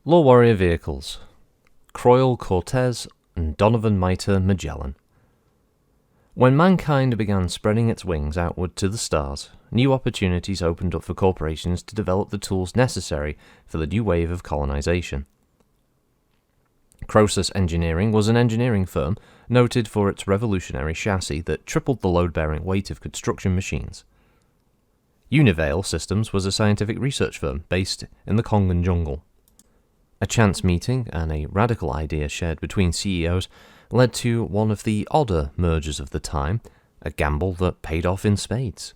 LoreWarrior vehicles, Croyle Cortez and Donovan Miter Magellan. When mankind began spreading its wings outward to the stars, new opportunities opened up for corporations to develop the tools necessary for the new wave of colonization. Croesus Engineering was an engineering firm noted for its revolutionary chassis that tripled the load-bearing weight of construction machines. Univale Systems was a scientific research firm based in the Congan jungle. A chance meeting and a radical idea shared between CEOs led to one of the odder mergers of the time, a gamble that paid off in spades.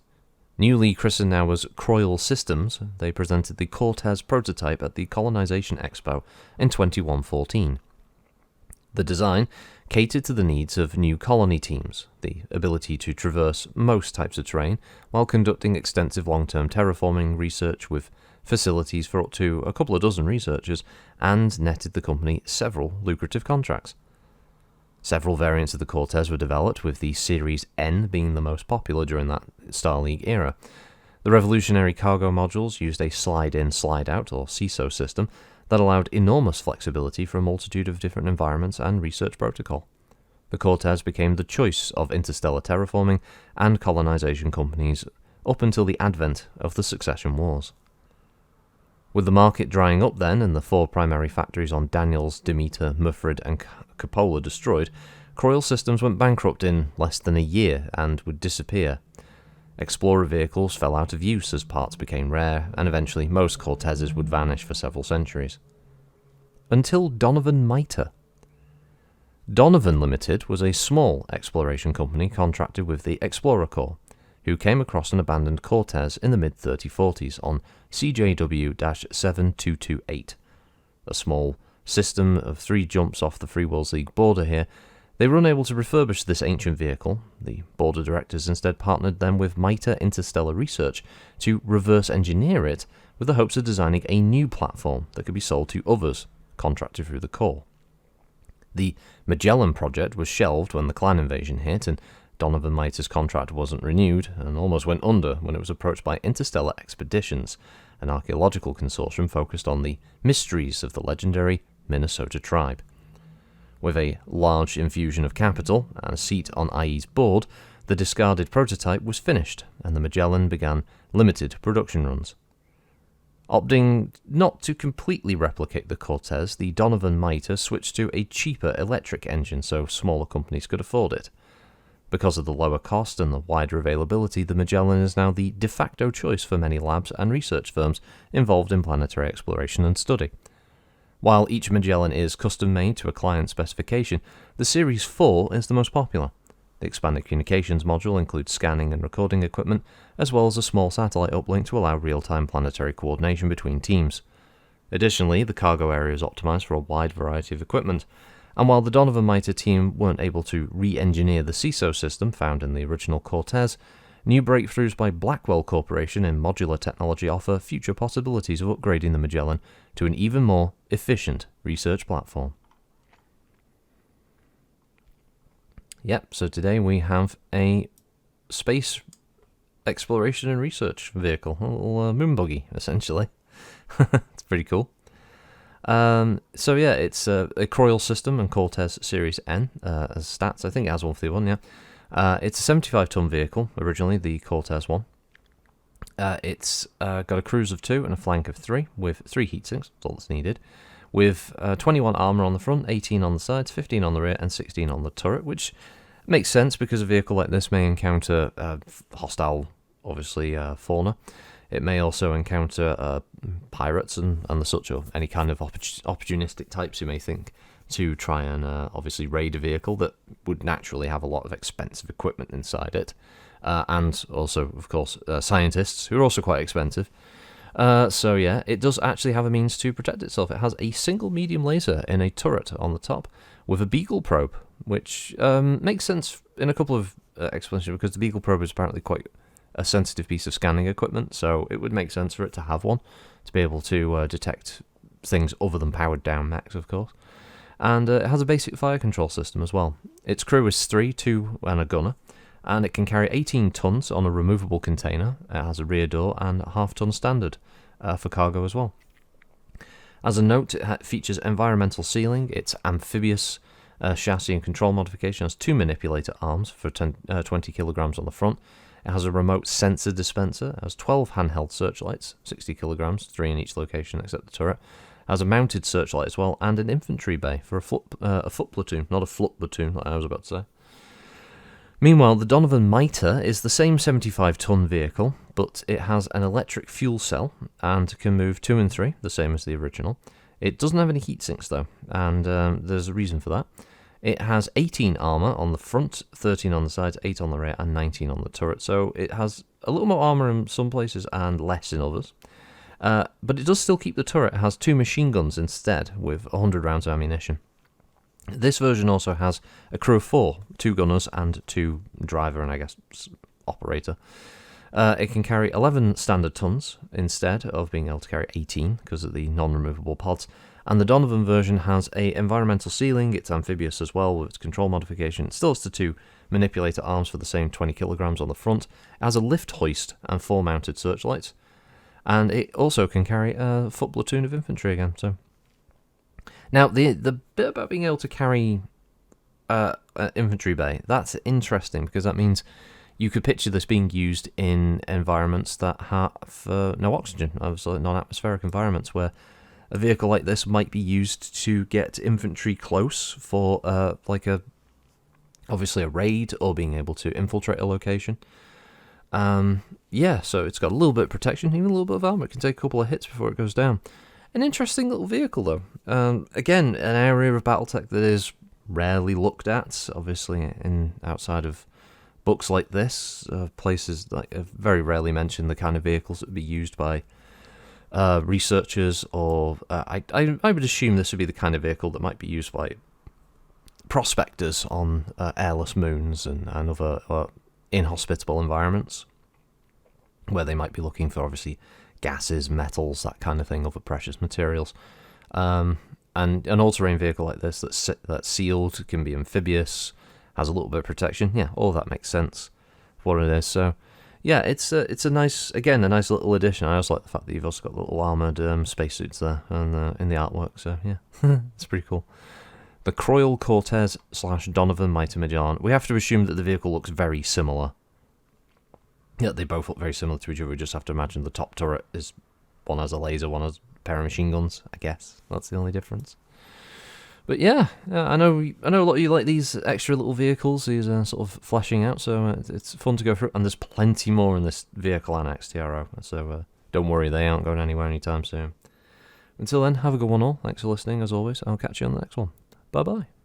Newly christened now as Croyle Systems, they presented the Cortez prototype at the Colonization Expo in 2114. The design catered to the needs of new colony teams, the ability to traverse most types of terrain while conducting extensive long-term terraforming research with facilities for up to a couple of dozen researchers, and netted the company several lucrative contracts. Several variants of the Cortez were developed, with the Series N being the most popular during that Star League era. The revolutionary cargo modules used a slide-in, slide-out, or CISO system that allowed enormous flexibility for a multitude of different environments and research protocol. The Cortez became the choice of interstellar terraforming and colonization companies up until the advent of the Succession Wars. With the market drying up then and the four primary factories on Daniels, Demeter, Muffred and Cupola destroyed, Croyle Systems went bankrupt in less than a year and would disappear. Explorer vehicles fell out of use as parts became rare, and eventually most Cortezes would vanish for several centuries. Until Donovan Miter. Donovan Limited was a small exploration company contracted with the Explorer Corps, who came across an abandoned Cortez in the mid-3040s on CJW-7228. A small system of 3 jumps off the Free Worlds League border here. They were unable to refurbish this ancient vehicle. The board of directors instead partnered them with Miter Interstellar Research to reverse engineer it with the hopes of designing a new platform that could be sold to others, contracted through the Corps. The Magellan project was shelved when the clan invasion hit, and Donovan Miter's contract wasn't renewed and almost went under when it was approached by Interstellar Expeditions, an archaeological consortium focused on the mysteries of the legendary Minnesota tribe. With a large infusion of capital and a seat on IE's board, the discarded prototype was finished and the Magellan began limited production runs. Opting not to completely replicate the Cortez, the Donovan Miter switched to a cheaper electric engine so smaller companies could afford it. Because of the lower cost and the wider availability, the Magellan is now the de facto choice for many labs and research firms involved in planetary exploration and study. While each Magellan is custom-made to a client specification, the Series 4 is the most popular. The expanded communications module includes scanning and recording equipment, as well as a small satellite uplink to allow real-time planetary coordination between teams. Additionally, the cargo area is optimized for a wide variety of equipment, and while the Donovan Miter team weren't able to re-engineer the CISO system found in the original Cortez, new breakthroughs by Blackwell Corporation in modular technology offer future possibilities of upgrading the Magellan to an even more efficient research platform. Yep, so today we have a space exploration and research vehicle, a little moon buggy, essentially. It's pretty cool. So yeah, it's a Croyle system and Cortez Series N as stats. I think it has one for the other one, yeah. It's a 75-ton vehicle, originally, the Cortez one. It's got a cruise of 2 and a flank of 3, with 3 heatsinks, that's all that's needed, with 21 armour on the front, 18 on the sides, 15 on the rear, and 16 on the turret, which makes sense because a vehicle like this may encounter hostile, obviously, fauna. It may also encounter pirates and the such, or any kind of opportunistic types who may think to try and obviously raid a vehicle that would naturally have a lot of expensive equipment inside it. And also, of course, scientists, who are also quite expensive. So yeah, it does actually have a means to protect itself. It has a single medium laser in a turret on the top with a Beagle probe, which makes sense in a couple of explanations, because the Beagle probe is apparently quite a sensitive piece of scanning equipment, so it would make sense for it to have one, to be able to detect things other than powered down mechs, of course. And it has a basic fire control system as well. Its crew is 3, 2 and a gunner, and it can carry 18 tons on a removable container. It has a rear door and a half-ton standard for cargo as well. As a note, it features environmental sealing. Its amphibious chassis and control modification has 2 manipulator arms for 20 kilograms on the front. It has a remote sensor dispenser. It has 12 handheld searchlights, 60 kilograms, 3 in each location except the turret. It has a mounted searchlight as well, and an infantry bay for a foot platoon, not a floot platoon like I was about to say. Meanwhile, the Donovan Miter is the same 75-ton vehicle, but it has an electric fuel cell and can move 2 and 3, the same as the original. It doesn't have any heat sinks though, and there's a reason for that. It has 18 armour on the front, 13 on the sides, 8 on the rear, and 19 on the turret, so it has a little more armour in some places and less in others. But it does still keep the turret. It has 2 machine guns instead, with 100 rounds of ammunition. This version also has a crew of 4, 2 gunners and 2 driver and I guess operator. It can carry 11 standard tons instead of being able to carry 18 because of the non-removable pods. And the Donovan version has a environmental sealing. It's amphibious as well with its control modification. It still has the 2 manipulator arms for the same 20 kilograms on the front. It has a lift hoist and 4 mounted searchlights. And it also can carry a foot platoon of infantry again. So now, the bit about being able to carry an infantry bay, that's interesting because that means you could picture this being used in environments that have no oxygen, obviously non-atmospheric environments, where a vehicle like this might be used to get infantry close for obviously a raid or being able to infiltrate a location. Yeah, so it's got a little bit of protection, even a little bit of armor. It can take a couple of hits before it goes down. An interesting little vehicle, though. Again, an area of BattleTech that is rarely looked at, obviously, outside of books like this. Places like very rarely mention the kind of vehicles that would be used by researchers, or I would assume this would be the kind of vehicle that might be used by prospectors on airless moons and other inhospitable environments, where they might be looking for, obviously, gases, metals, that kind of thing, other precious materials. And an all-terrain vehicle like this that's sealed, can be amphibious, has a little bit of protection. Yeah, all of that makes sense for what it is. So, yeah, it's a nice little addition. I also like the fact that you've also got little armoured spacesuits there and in the artwork. So, yeah, it's pretty cool. The Croyle Cortez / Donovan Miter Magellan. We have to assume that the vehicle looks very similar. Yeah, they both look very similar to each other. We just have to imagine the top turret is one has a laser, one has a pair of machine guns. I guess that's the only difference. But yeah, I know a lot of you like these extra little vehicles, these sort of fleshing out. So it's fun to go through, and there's plenty more in this vehicle annex TRO. So don't worry, they aren't going anywhere anytime soon. Until then, have a good one all. Thanks for listening as always. I'll catch you on the next one. Bye bye.